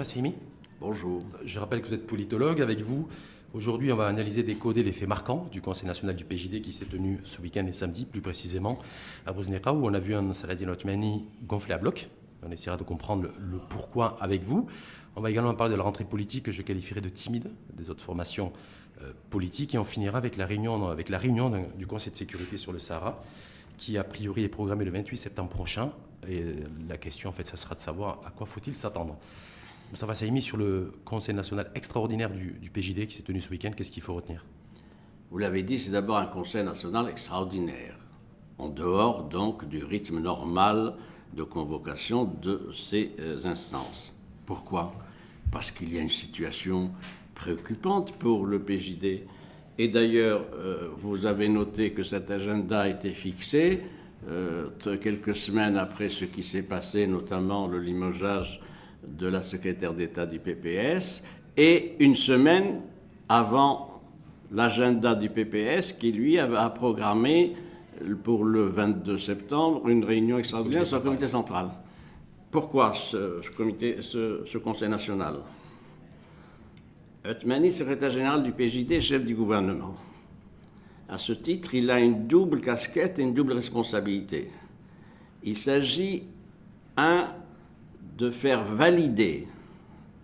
Saimi. Bonjour. Je rappelle que vous êtes politologue. Avec vous, aujourd'hui, on va analyser, décoder les faits marquants du Conseil national du PJD qui s'est tenu ce week-end et samedi, plus précisément à Bouznéka, où on a vu un Saladin Othmani gonflé à bloc. On essaiera de comprendre le pourquoi avec vous. On va également parler de la rentrée politique que je qualifierais de timide des autres formations politiques. Et on finira avec la réunion du Conseil de sécurité sur le Sahara, qui a priori est programmée le 28 septembre prochain. Et la question, en fait, ça sera de savoir à quoi faut-il s'attendre. Moustapha Saimi, sur le Conseil national extraordinaire du PJD qui s'est tenu ce week-end, qu'est-ce qu'il faut retenir? Vous l'avez dit, c'est d'abord un Conseil national extraordinaire, en dehors donc du rythme normal de convocation de ces instances. Pourquoi? Parce qu'il y a une situation préoccupante pour le PJD. Et d'ailleurs, vous avez noté que cet agenda a été fixé quelques semaines après ce qui s'est passé, notamment le limogeage de la secrétaire d'État du PPS, et une semaine avant l'agenda du PPS qui, lui, a programmé pour le 22 septembre une réunion extraordinaire sur le comité central. Pourquoi ce Conseil national? Othmani, secrétaire général du PJD, chef du gouvernement. À ce titre, il a une double casquette et une double responsabilité. Il s'agit, de faire valider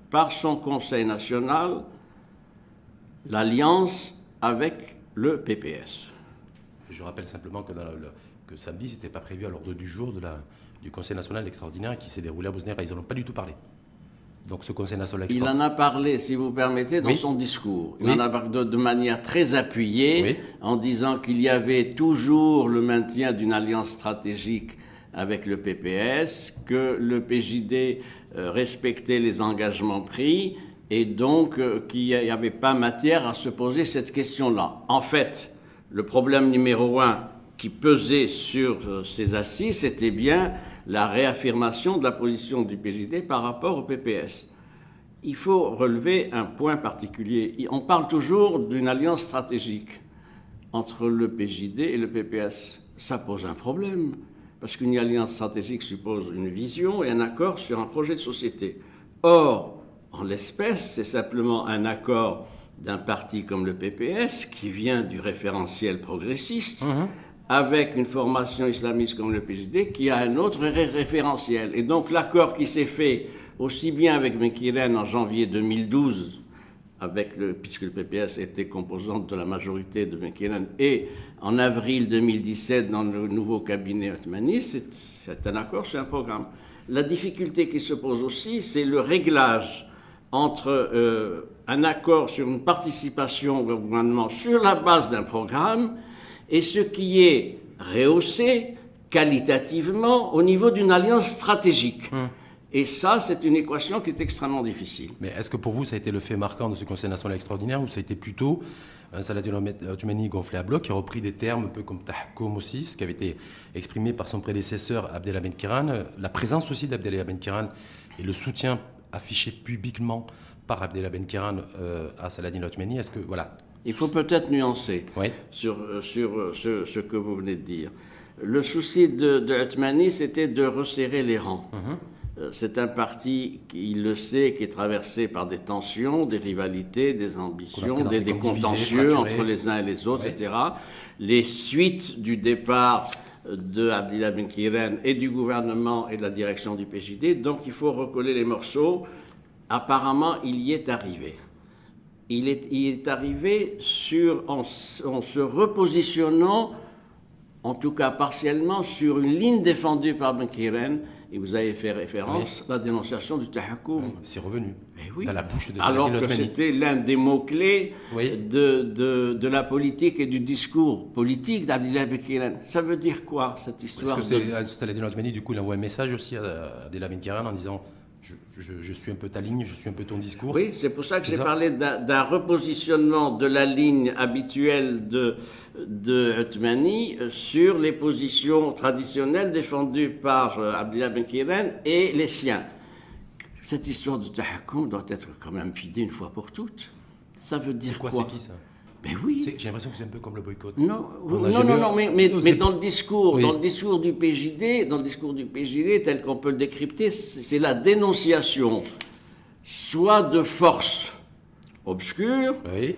par son Conseil national l'alliance avec le PPS. Je rappelle simplement que samedi, ce n'était pas prévu à l'ordre du jour du Conseil national extraordinaire qui s'est déroulé à Bouznéka. Ils n'en ont pas du tout parlé. Donc ce Conseil national extraordinaire... Il en a parlé, si vous permettez, dans son discours. Il en a parlé de manière très appuyée, en disant qu'il y avait toujours le maintien d'une alliance stratégique avec le PPS, que le PJD respectait les engagements pris et donc qu'il n'y avait pas matière à se poser cette question-là. En fait, le problème numéro un qui pesait sur ces assises, c'était bien la réaffirmation de la position du PJD par rapport au PPS. Il faut relever un point particulier. On parle toujours d'une alliance stratégique entre le PJD et le PPS. Ça pose un problème. Parce qu'une alliance stratégique suppose une vision et un accord sur un projet de société. Or, en l'espèce, c'est simplement un accord d'un parti comme le PPS, qui vient du référentiel progressiste, avec une formation islamiste comme le PJD, qui a un autre référentiel. Et donc l'accord qui s'est fait aussi bien avec Mekiren en janvier 2012, puisque le PPS était composante de la majorité de Mekiren, et en avril 2017 dans le nouveau cabinet Othmani, c'est un accord, c'est un programme. La difficulté qui se pose aussi, c'est le réglage entre un accord sur une participation au gouvernement sur la base d'un programme et ce qui est rehaussé qualitativement au niveau d'une alliance stratégique. Et ça, c'est une équation qui est extrêmement difficile. Mais est-ce que pour vous, ça a été le fait marquant de ce Conseil national extraordinaire ou ça a été plutôt un Saladin Othmani gonflé à bloc qui a repris des termes un peu comme tahkoum aussi, ce qui avait été exprimé par son prédécesseur Abdelhamid Kiran, la présence aussi d'Abdelhamid Kiran et le soutien affiché publiquement par Abdelhamid Kiran à Saladin Othmani? Est-ce que, voilà. Il faut peut-être nuancer sur ce que vous venez de dire. Le souci de Othmani, c'était de resserrer les rangs. C'est un parti, il le sait, qui est traversé par des tensions, des rivalités, des ambitions, des contentieux entre les uns et les autres, etc. Les suites du départ de Abdillah Ben Kiren et du gouvernement et de la direction du PJD, donc il faut recoller les morceaux. Apparemment, il y est arrivé. Il est arrivé en se repositionnant, en tout cas partiellement, sur une ligne défendue par Ben Kiren. Et vous avez fait référence à la dénonciation du tahkoum. C'est revenu dans la bouche de alors que c'était l'un des mots-clés de la politique et du discours politique d'Abdillah Ben Kiren. Ça veut dire quoi, cette histoire? Est-ce que Saladin Othmani, du coup, il envoie un message aussi à Abdillah Ben Kiren en disant je suis un peu ta ligne, je suis un peu ton discours? Oui, c'est pour ça que j'ai parlé d'un repositionnement de la ligne habituelle de Othmani sur les positions traditionnelles défendues par Abdillah Ben Kiren et les siens. Cette histoire de tahkoum doit être quand même vidée une fois pour toutes. Ça veut dire quoi? C'est qui ça? Ben oui. J'ai l'impression que c'est un peu comme le boycott. Non, mais dans le discours, dans le discours du PJD, tel qu'on peut le décrypter, c'est la dénonciation soit de force obscure, Oui.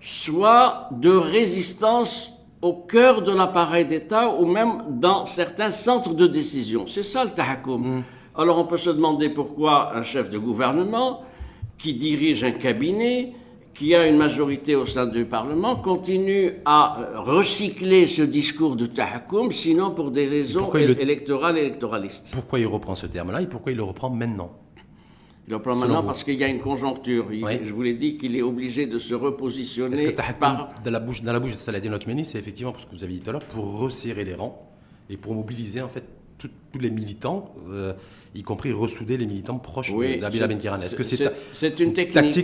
soit de résistance au cœur de l'appareil d'État ou même dans certains centres de décision. C'est ça le tahakkoum. Alors on peut se demander pourquoi un chef de gouvernement qui dirige un cabinet, qui a une majorité au sein du Parlement, continue à recycler ce discours de tahakkoum, sinon pour des raisons électorales et électoralistes. Pourquoi il reprend ce terme-là et pourquoi il le reprend maintenant? Il le reprend maintenant parce qu'il y a une conjoncture. Je vous l'ai dit qu'il est obligé de se repositionner. Est-ce que tahakkoum, dans la bouche de Saladin Othmani, c'est effectivement, parce que vous avez dit tout à l'heure, pour resserrer les rangs et pour mobiliser en fait tous les militants, y compris ressouder les militants proches d'Abila Benkiran. Est-ce que c'est une technique?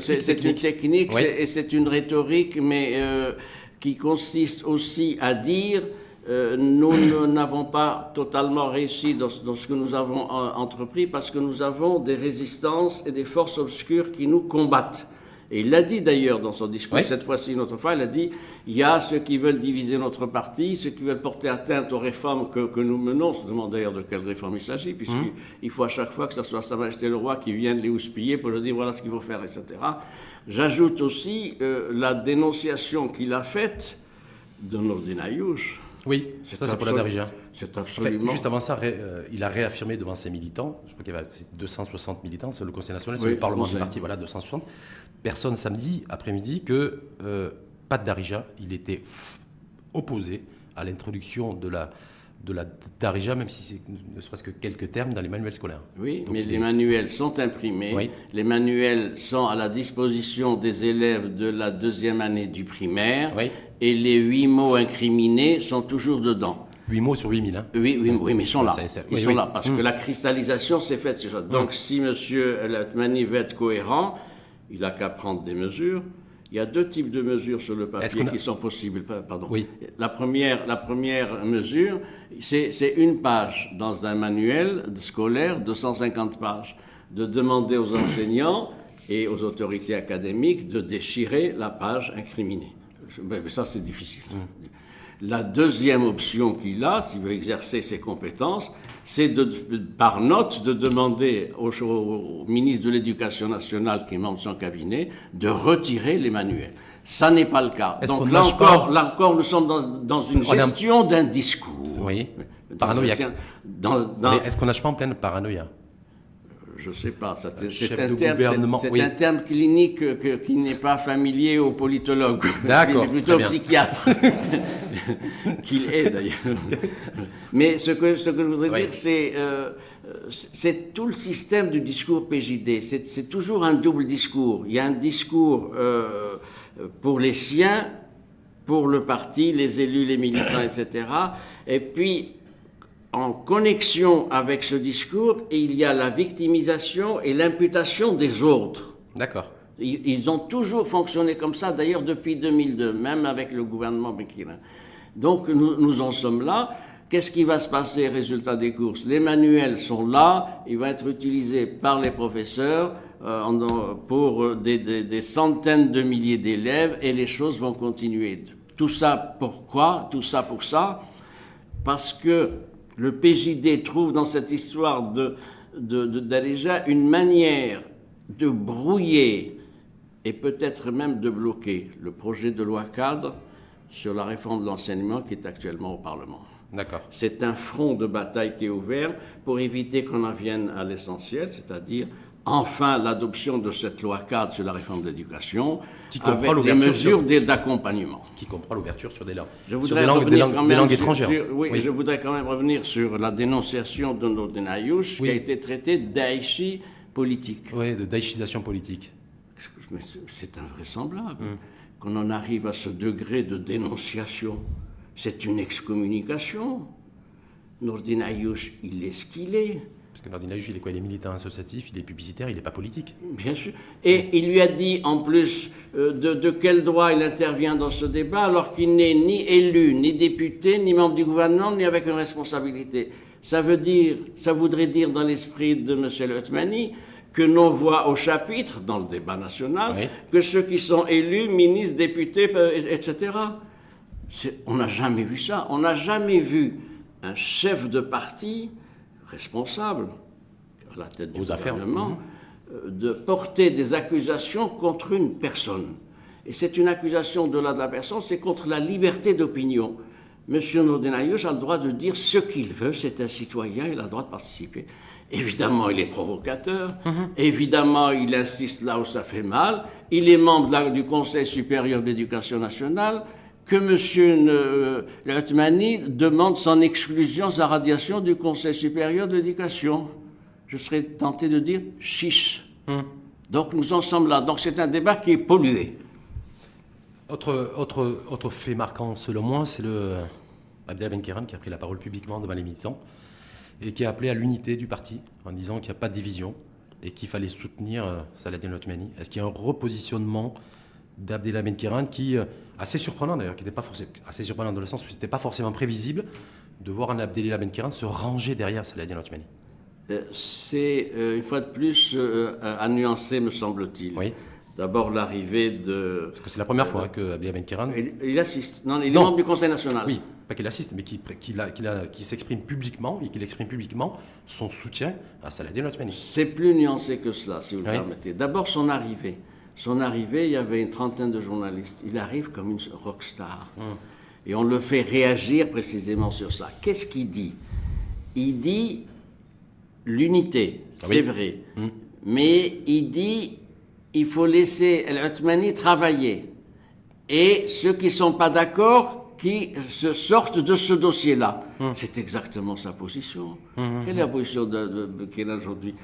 C'est une technique et c'est une rhétorique, mais qui consiste aussi à dire nous n'avons pas totalement réussi dans ce que nous avons entrepris parce que nous avons des résistances et des forces obscures qui nous combattent. Et il l'a dit d'ailleurs dans son discours, cette fois-ci, une autre fois, il a dit il y a ceux qui veulent diviser notre parti, ceux qui veulent porter atteinte aux réformes que nous menons. On se demande d'ailleurs de quelle réforme il s'agit, puisqu'il faut à chaque fois que ce soit Sa Majesté le Roi qui vienne les houspiller pour leur dire voilà ce qu'il faut faire, etc. J'ajoute aussi la dénonciation qu'il a faite de Nourdine Aïouch. Oui, ça c'est pour la Darija. C'est absolument... Juste avant ça, il a réaffirmé devant ses militants, je crois qu'il y avait 260 militants sur le Conseil national, sur le Parlement du parti, voilà, 260 personnes samedi après-midi, que pas de Darija, il était opposé à l'introduction de la Darija, même si c'est ne serait-ce que quelques termes dans les manuels scolaires. Oui, donc mais les manuels sont imprimés, les manuels sont à la disposition des élèves de la deuxième année du primaire, et les 8 mots incriminés sont toujours dedans. 8 mots sur 8000, hein? Oui, mais ils sont là. Ils sont là, parce que la cristallisation s'est faite sur ça. Donc, si M. Othmani veut être cohérent, il n'a qu'à prendre des mesures. Il y a 2 types de mesures sur le papier qui sont possibles. Pardon. Oui. La première mesure, c'est une page dans un manuel scolaire de 150 pages, de demander aux enseignants et aux autorités académiques de déchirer la page incriminée. Mais ça, c'est difficile. La deuxième option qu'il a, s'il veut exercer ses compétences, c'est par note de demander au ministre de l'Éducation nationale, qui est membre de son cabinet, de retirer les manuels. Ça n'est pas le cas. Donc là encore, nous sommes dans une gestion d'un discours. Oui, paranoïaque. Mais est-ce qu'on nage pas en pleine paranoïa? Je ne sais pas, c'est un terme clinique qui n'est pas familier aux politologues, d'accord, plutôt aux psychiatres, qu'il est d'ailleurs. Mais ce que je voudrais dire, c'est tout le système du discours PJD, c'est toujours un double discours. Il y a un discours pour les siens, pour le parti, les élus, les militants, etc. Et puis, en connexion avec ce discours, il y a la victimisation et l'imputation des autres. D'accord. Ils ont toujours fonctionné comme ça, d'ailleurs depuis 2002, même avec le gouvernement Benkiran. Donc nous en sommes là. Qu'est-ce qui va se passer, résultat des courses? Les manuels sont là, ils vont être utilisés par les professeurs pour des centaines de milliers d'élèves et les choses vont continuer. Tout ça pourquoi? Tout ça pour ça? Parce que le PJD trouve dans cette histoire d'Arija une manière de brouiller et peut-être même de bloquer le projet de loi cadre sur la réforme de l'enseignement qui est actuellement au Parlement. D'accord. C'est un front de bataille qui est ouvert pour éviter qu'on en vienne à l'essentiel, c'est-à-dire enfin l'adoption de cette loi cadre sur la réforme de l'éducation avec les mesures d'accompagnement. Qui comprend l'ouverture sur des langues, des langues étrangères. Je voudrais quand même revenir sur la dénonciation de Nourdine Aïouch qui a été traitée de daïchi politique. Oui, de daïchisation politique. Mais c'est invraisemblable qu'on en arrive à ce degré de dénonciation. C'est une excommunication. Nourdine Aïouch, il est ce qu'il est. Parce que Nourdine Aïouch, il est quoi? Il est militant associatif, il est publicitaire, il n'est pas politique. Bien sûr. Et il lui a dit, en plus, de quel droit il intervient dans ce débat, alors qu'il n'est ni élu, ni député, ni membre du gouvernement, ni avec une responsabilité. Ça voudrait dire, dans l'esprit de M. Othmani, que l'on voit au chapitre, dans le débat national, que ceux qui sont élus, ministres, députés, etc. On n'a jamais vu ça. On n'a jamais vu un chef de parti responsable à la tête du gouvernement de porter des accusations contre une personne. Et c'est une accusation au-delà de la personne, c'est contre la liberté d'opinion. Monsieur Nordin Ayouch a le droit de dire ce qu'il veut, c'est un citoyen, il a le droit de participer. Évidemment, il est provocateur, évidemment, il insiste là où ça fait mal, il est membre du Conseil supérieur d'éducation nationale, que M. Latmani demande son exclusion, sa radiation du Conseil supérieur d'éducation. Je serais tenté de dire chiche. Donc nous en sommes là. Donc c'est un débat qui est pollué. Autre fait marquant, selon moi, c'est Abdellah Benkeran qui a pris la parole publiquement devant les militants et qui a appelé à l'unité du parti en disant qu'il n'y a pas de division et qu'il fallait soutenir Saladin Latmani. Est-ce qu'il y a un repositionnement d'Abdellah Benkeran qui, assez surprenant d'ailleurs, qui n'était pas forcément, assez surprenant dans le sens où ce n'était pas forcément prévisible de voir un Abdellah Benkeran se ranger derrière Saladin Latmani? C'est, une fois de plus, à nuancer, me semble-t-il. Oui. D'abord, l'arrivée de... Parce que c'est la première fois que Abdellah Benkeran... Il assiste. Non, il est membre du Conseil national. Oui, pas qu'il assiste, mais qu'il s'exprime publiquement, et qu'il exprime publiquement son soutien à Saladin Latmani. C'est plus nuancé que cela, si vous le permettez. D'abord, son arrivée. Son arrivée, il y avait une trentaine de journalistes. Il arrive comme une rockstar. Et on le fait réagir précisément sur ça. Qu'est-ce qu'il dit? Il dit l'unité, c'est vrai. Mais il dit il faut laisser Latmani travailler. Et ceux qui ne sont pas d'accord, qui se sortent de ce dossier-là. C'est exactement sa position. Quelle est la position de Benkeran aujourd'hui?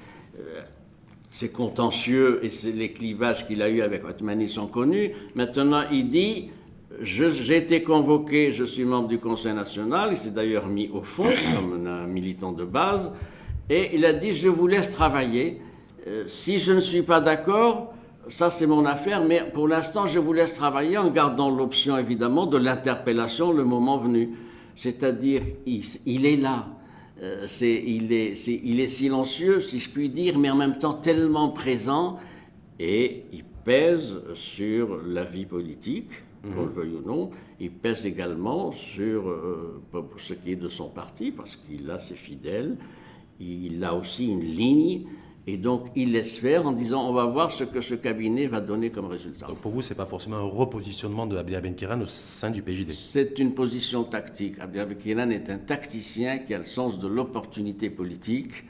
C'est contentieux et les clivages qu'il a eus avec Latmani sont connus. Maintenant, il dit j'ai été convoqué, je suis membre du Conseil national, il s'est d'ailleurs mis au fond comme un militant de base, et il a dit je vous laisse travailler. Si je ne suis pas d'accord, ça c'est mon affaire, mais pour l'instant je vous laisse travailler en gardant l'option évidemment de l'interpellation le moment venu. C'est-à-dire, il est là. Il est silencieux, si je puis dire, mais en même temps tellement présent, et il pèse sur la vie politique, qu'on le veuille ou non. Il pèse également sur pour ce qui est de son parti, parce qu'il a ses fidèles, il a aussi une ligne, et donc il laisse faire en disant on va voir ce que ce cabinet va donner comme résultat. Donc pour vous, ce n'est pas forcément un repositionnement de Abdellah Benkeran au sein du PJD? C'est une position tactique. Abdellah Benkeran est un tacticien qui a le sens de l'opportunité politique.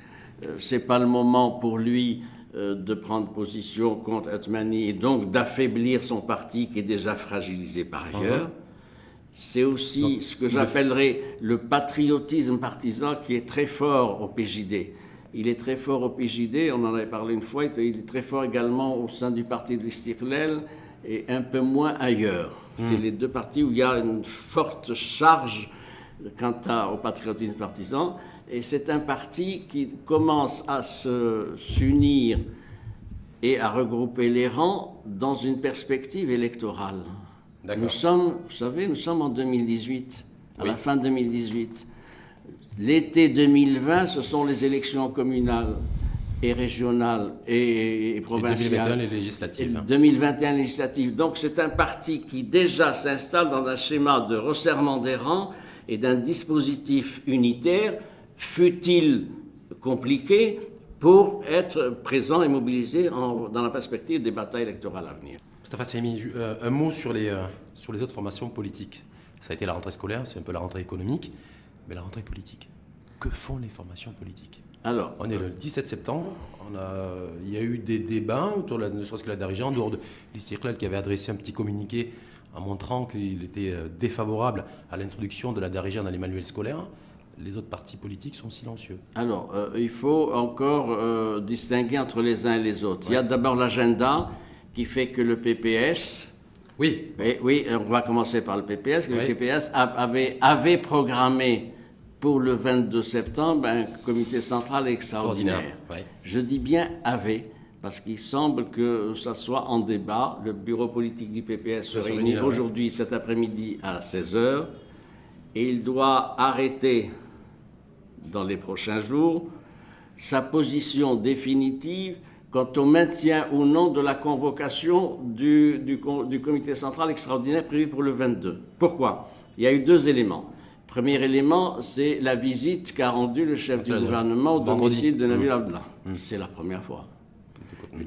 Ce n'est pas le moment pour lui de prendre position contre Latmani et donc d'affaiblir son parti qui est déjà fragilisé par ailleurs. C'est aussi donc, ce que j'appellerais le patriotisme partisan qui est très fort au PJD. Il est très fort au PJD, on en avait parlé une fois, il est très fort également au sein du parti de l'Istiqlal et un peu moins ailleurs. C'est les deux partis où il y a une forte charge quant au patriotisme partisan. Et c'est un parti qui commence à s'unir et à regrouper les rangs dans une perspective électorale. Nous sommes, vous savez, nous sommes en 2018, à la fin 2018. L'été 2020, ce sont les élections communales et régionales et provinciales. Et 2021, les législatives. 2021, législatives. Donc c'est un parti qui déjà s'installe dans un schéma de resserrement des rangs et d'un dispositif unitaire, fut-il compliqué, pour être présent et mobilisé dans la perspective des batailles électorales à venir. Moustapha Saimi, un mot sur les autres formations politiques. Ça a été la rentrée scolaire, c'est un peu la rentrée économique, mais la rentrée politique. Que font les formations politiques? Alors, on est le 17 septembre, il y a eu des débats autour de ne serait-ce que la Darija, en dehors de l'Istiqlal qui avait adressé un petit communiqué en montrant qu'il était défavorable à l'introduction de la Darija dans les manuels scolaires. Les autres partis politiques sont silencieux. Alors, il faut encore distinguer entre les uns et les autres. Ouais. Il y a d'abord l'agenda qui fait que le PPS... Oui. Oui, on va commencer par le PPS. Le PPS avait programmé pour le 22 septembre un comité central extraordinaire. Ouais. Je dis bien avait, parce qu'il semble que ça soit en débat. Le bureau politique du PPS se réunit aujourd'hui, cet après-midi, à 16h, et il doit arrêter, dans les prochains jours, sa position définitive quant au maintien ou non de la convocation du comité central extraordinaire prévu pour le 22. Pourquoi? Il y a eu deux éléments. Premier élément, c'est la visite qu'a rendue le chef du gouvernement au domicile de Nabil Abdallah. C'est la première fois.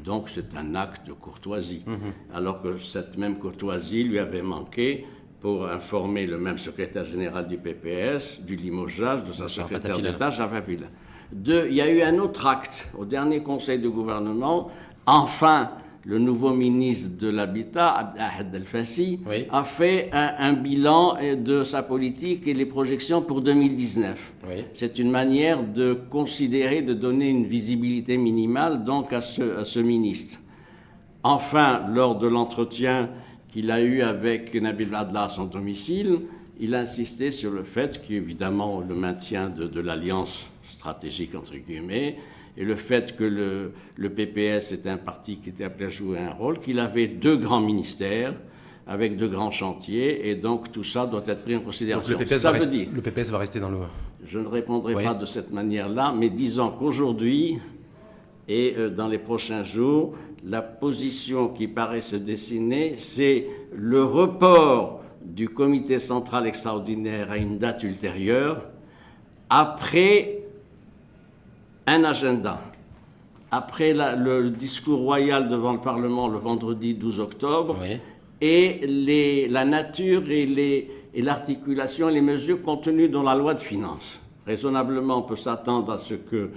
Donc c'est un acte de courtoisie. Alors que cette même courtoisie lui avait manqué pour informer le même secrétaire général du PPS du limogeage de sa secrétaire d'État, Javavila. Il y a eu un autre acte au dernier conseil de gouvernement. Enfin, le nouveau ministre de l'Habitat, Abdelahad El-Fassi, a fait un bilan de sa politique et les projections pour 2019. C'est une manière de considérer, de donner une visibilité minimale donc à ce ministre. Enfin, lors de l'entretien qu'il a eu avec Nabil Adla à son domicile, il a insisté sur le fait qu'évidemment le maintien de l'alliance stratégique entre guillemets et le fait que le PPS était un parti qui était appelé à jouer un rôle, qu'il avait 2 grands ministères avec 2 grands chantiers et donc tout ça doit être pris en considération. Donc le PPS va rester dans le... Je ne répondrai pas de cette manière-là, mais disons qu'aujourd'hui et dans les prochains jours, la position qui paraît se dessiner, c'est le report du comité central extraordinaire à une date ultérieure, après un agenda, après le discours royal devant le Parlement le vendredi 12 octobre, et la nature et l'articulation et les mesures contenues dans la loi de finances. Raisonnablement, on peut s'attendre à ce que,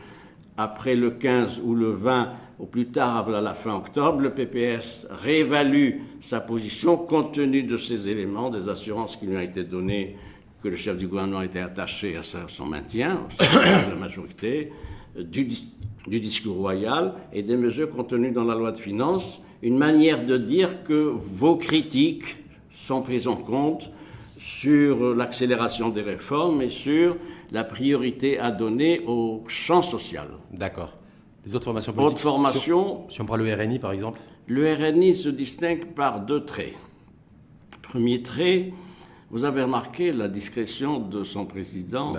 après le 15 ou le 20, au plus tard à la fin octobre, le PPS réévalue sa position compte tenu de ces éléments, des assurances qui lui ont été données, que le chef du gouvernement était attaché à son maintien, à la majorité, du discours royal et des mesures contenues dans la loi de finances, une manière de dire que vos critiques sont prises en compte sur l'accélération des réformes et sur la priorité à donner au champ social. D'accord. Les autres formations politiques. Autres formations. Si on prend le RNI, par exemple. Le RNI se distingue par 2 traits. Premier trait, vous avez remarqué la discrétion de son président,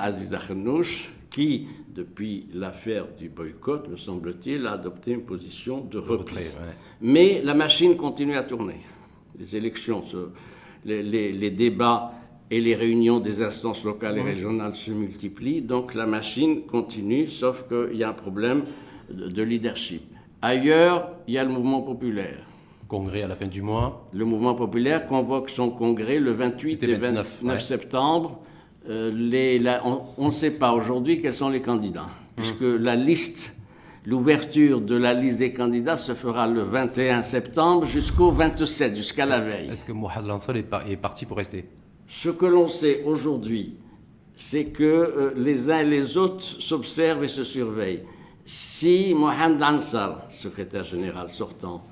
Aziz Akhnouch, qui, depuis l'affaire du boycott, me semble-t-il, a adopté une position de repli. Mais la machine continue à tourner. Les élections, les débats et les réunions des instances locales et régionales se multiplient, donc la machine continue, sauf qu'il y a un problème de leadership. Ailleurs, il y a le mouvement populaire. Congrès à la fin du mois. Le mouvement populaire convoque son congrès le 28 et 29 septembre. On ne sait pas aujourd'hui quels sont les candidats, puisque l'ouverture de la liste des candidats se fera le 21 septembre jusqu'au 27, jusqu'à la veille. Est-ce que Mohamed Lansal est parti pour rester ? Ce que l'on sait aujourd'hui, c'est que les uns et les autres s'observent et se surveillent. Si Mohamed Lansal, secrétaire général sortant,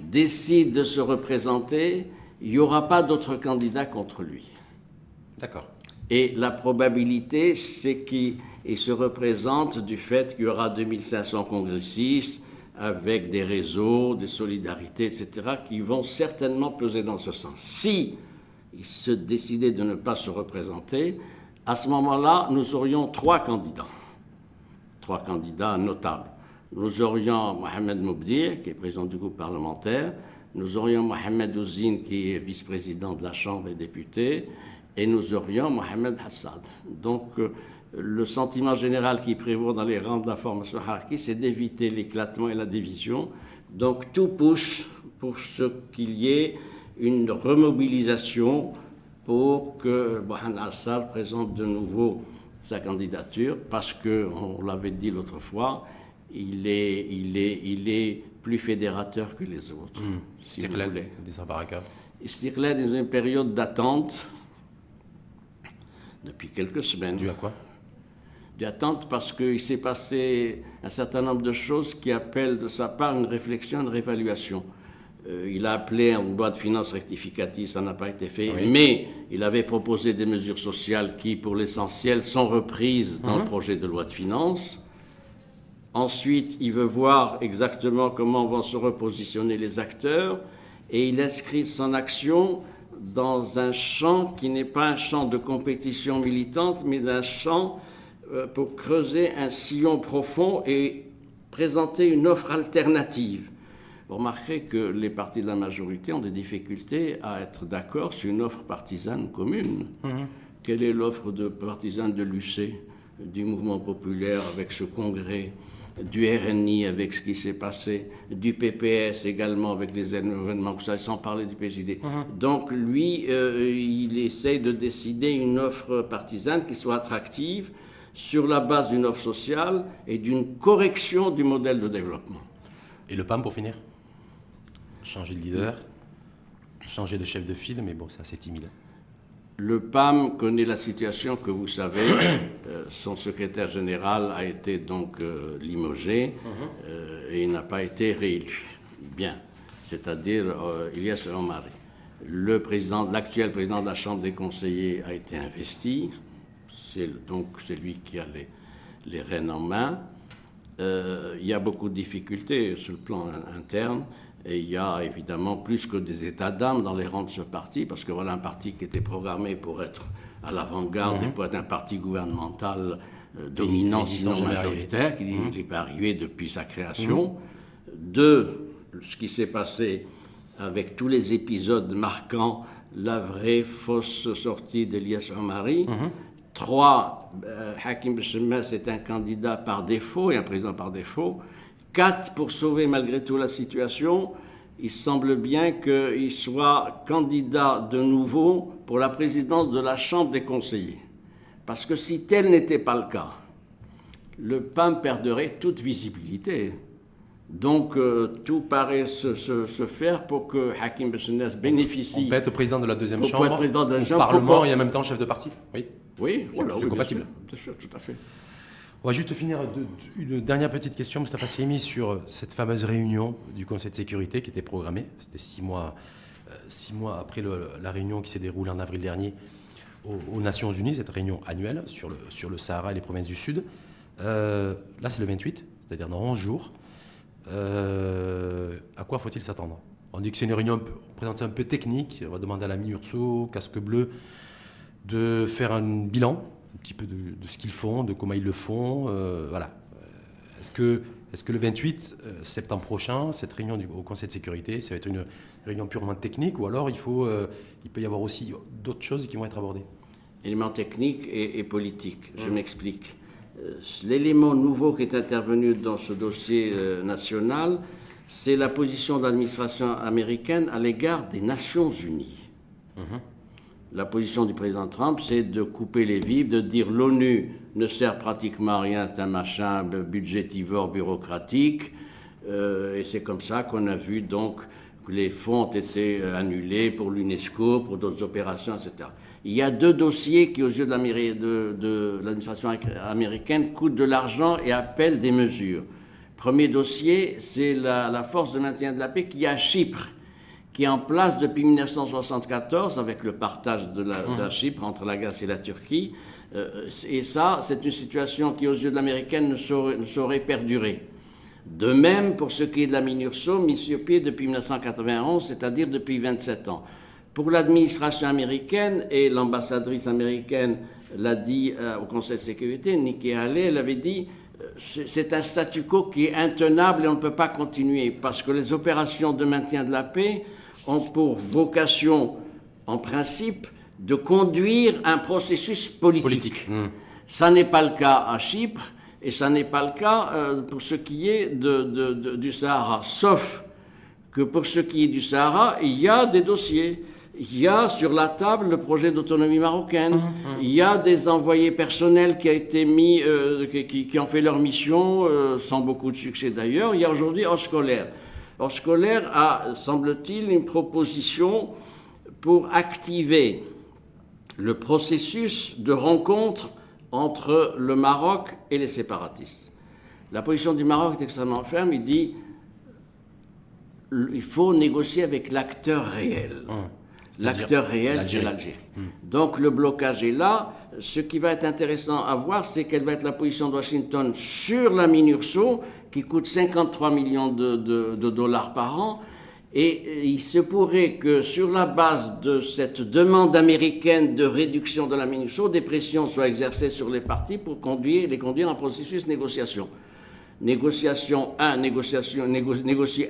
décide de se représenter, il n'y aura pas d'autres candidats contre lui. D'accord. Et la probabilité, c'est qu'il se représente du fait qu'il y aura 2500 congressistes avec des réseaux, des solidarités, etc., qui vont certainement peser dans ce sens. Si il se décidait de ne pas se représenter, à ce moment-là, nous aurions 3 candidats notables. Nous aurions Mohamed Moubdir, qui est président du groupe parlementaire, nous aurions Mohamed Ouzine, qui est vice-président de la Chambre des députés, et nous aurions Mohamed Hassad. Donc, le sentiment général qui prévaut dans les rangs de la formation Haraki, c'est d'éviter l'éclatement et la division. Donc, tout pousse pour ce qu'il y ait une remobilisation pour que Mohamed Hassad présente de nouveau sa candidature, parce qu'on l'avait dit l'autre fois, il est plus fédérateur que les autres. Si vous voulez. Istiqlal est dans une période d'attente depuis quelques semaines. Dû à quoi ? D'attente parce qu'il s'est passé un certain nombre de choses qui appellent de sa part une réflexion, une réévaluation. Il a appelé une loi de finances rectificative, ça n'a pas été fait, mais il avait proposé des mesures sociales qui, pour l'essentiel, sont reprises dans le projet de loi de finances. Ensuite, il veut voir exactement comment vont se repositionner les acteurs et il inscrit son action dans un champ qui n'est pas un champ de compétition militante, mais d'un champ pour creuser un sillon profond et présenter une offre alternative. Vous remarquerez que les partis de la majorité ont des difficultés à être d'accord sur une offre partisane commune. Quelle est l'offre de partisane de l'UC, du mouvement populaire, avec ce congrès du RNI avec ce qui s'est passé, du PPS également avec les événements, sans parler du PJD. Donc lui, il essaye de décider une offre partisane qui soit attractive sur la base d'une offre sociale et d'une correction du modèle de développement. Et le PAM pour finir? Changer de leader, changer de chef de file, mais bon, c'est assez timide. Le PAM connaît la situation que vous savez. Son secrétaire général a été donc limogé et il n'a pas été réélu. Bien, c'est-à-dire Ilyas Omari. L'actuel président de la Chambre des conseillers a été investi. Donc c'est lui qui a les rênes en main. Il y a beaucoup de difficultés sur le plan interne. Et il y a évidemment plus que des états d'âme dans les rangs de ce parti, parce que voilà un parti qui était programmé pour être à l'avant-garde et pour être un parti gouvernemental dominant, sinon majoritaire, qui n'est pas arrivé depuis sa création. Deux, ce qui s'est passé avec tous les épisodes marquant la vraie fausse sortie d'Ilyas Omari. Trois, Hakim Bechemmes est un candidat par défaut et un président par défaut. 4, pour sauver malgré tout la situation, il semble bien qu'il soit candidat de nouveau pour la présidence de la Chambre des conseillers. Parce que si tel n'était pas le cas, le PAM perdrait toute visibilité. Donc tout paraît se faire pour que Hakim Bechemmes bénéficie. On peut être président de la deuxième chambre, au Parlement et en même temps chef de parti. Oui, voilà, c'est compatible. Bien sûr, tout à fait. On va juste finir une dernière petite question, Moustapha Sehimi, sur cette fameuse réunion du Conseil de sécurité qui était programmée. C'était 6 mois après la réunion qui s'est déroulée en avril dernier aux Nations Unies, cette réunion annuelle sur le Sahara et les provinces du Sud. Là, c'est le 28, c'est-à-dire dans 11 jours. À quoi faut-il s'attendre? On dit que c'est une réunion présentée un peu technique. On va demander à la MINURSO, Casque Bleu, de faire un bilan un petit peu de ce qu'ils font, de comment ils le font. Voilà. Est-ce que le 28 septembre prochain, cette réunion au Conseil de sécurité, ça va être une réunion purement technique, ou alors il peut y avoir aussi d'autres choses qui vont être abordées? Éléments techniques et politiques. Je m'explique. L'élément nouveau qui est intervenu dans ce dossier national, c'est la position de l'administration américaine à l'égard des Nations Unies. La position du président Trump, c'est de couper les vivres, de dire l'ONU ne sert pratiquement à rien, c'est un machin budgétivore bureaucratique. Et c'est comme ça qu'on a vu donc que les fonds ont été annulés pour l'UNESCO, pour d'autres opérations, etc. Il y a 2 dossiers qui, aux yeux de l'administration américaine, coûtent de l'argent et appellent des mesures. Premier dossier, c'est la force de maintien de la paix qui est à Chypre, qui est en place depuis 1974 avec le partage de la Chypre entre la Grèce et la Turquie. Et ça, c'est une situation qui, aux yeux de l'américaine, ne saurait perdurer. De même, pour ce qui est de la MINURSO, mise sur pied depuis 1991, c'est-à-dire depuis 27 ans. Pour l'administration américaine, et l'ambassadrice américaine l'a dit au Conseil de sécurité, Nikki Haley, elle avait dit c'est un statu quo qui est intenable et on ne peut pas continuer parce que les opérations de maintien de la paix ont pour vocation, en principe, de conduire un processus politique. Ça n'est pas le cas à Chypre et ça n'est pas le cas pour ce qui est du Sahara. Sauf que pour ce qui est du Sahara, il y a des dossiers. Il y a sur la table le projet d'autonomie marocaine. Il y a des envoyés personnels qui ont été mis, qui ont fait leur mission, sans beaucoup de succès d'ailleurs. Il y a aujourd'hui Oscolaire. Oscolaire a, semble-t-il, une proposition pour activer le processus de rencontre entre le Maroc et les séparatistes. La position du Maroc est extrêmement ferme. Il dit il faut négocier avec l'acteur réel. L'acteur réel, c'est l'Algérie. Donc le blocage est là. Ce qui va être intéressant à voir, c'est quelle va être la position de Washington sur la MINURSO, qui coûte 53 millions de dollars par an. Et il se pourrait que sur la base de cette demande américaine de réduction de la MINURSO, des pressions soient exercées sur les partis pour les conduire en processus de négociation. Négocier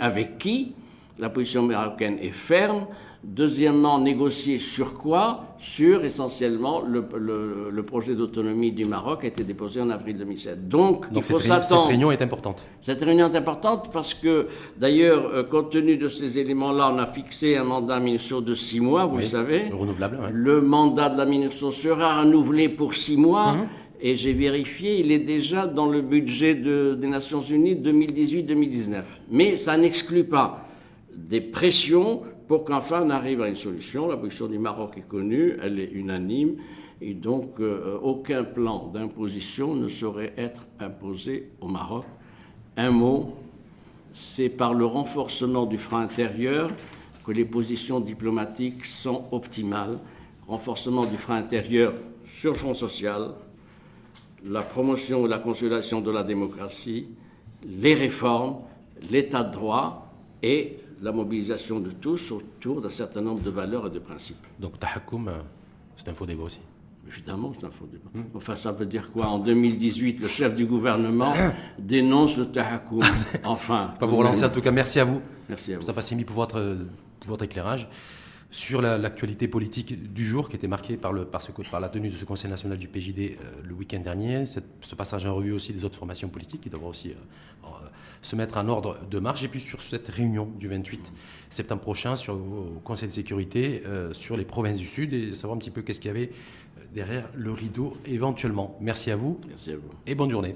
avec qui? La position marocaine est ferme. Deuxièmement, négocier sur quoi? Sur essentiellement le projet d'autonomie du Maroc a été déposé en avril 2007. Donc il faut s'attendre. Cette réunion est importante. Cette réunion est importante parce que, d'ailleurs, compte tenu de ces éléments-là, on a fixé un mandat MINURSO de 6 mois, vous le savez. Renouvelable. Ouais. Le mandat de la MINURSO sera renouvelé pour 6 mois. Et j'ai vérifié, il est déjà dans le budget des Nations Unies 2018-2019. Mais ça n'exclut pas des pressions pour qu'enfin on arrive à une solution. La position du Maroc est connue, elle est unanime, et donc aucun plan d'imposition ne saurait être imposé au Maroc. Un mot, c'est par le renforcement du frein intérieur que les positions diplomatiques sont optimales. Renforcement du frein intérieur sur le front social, la promotion et la consolidation de la démocratie, les réformes, l'état de droit et la mobilisation de tous autour d'un certain nombre de valeurs et de principes. Donc, Tahakoum, c'est un faux débat aussi. Évidemment, c'est un faux débat. Enfin, ça veut dire quoi? En 2018, le chef du gouvernement dénonce le Tahakoum. Enfin. Pas vous relancer, en tout cas, merci à vous. Merci à vous. Moustapha Simi pour votre éclairage sur l'actualité politique du jour qui était marquée par la tenue de ce Conseil national du PJD le week-end dernier. Ce passage en revue aussi des autres formations politiques qui devront aussi se mettre en ordre de marche. Et puis sur cette réunion du 28 septembre prochain au Conseil de sécurité sur les provinces du Sud et savoir un petit peu qu'est-ce qu'il y avait derrière le rideau éventuellement. Merci à vous. Merci à vous. Et bonne journée.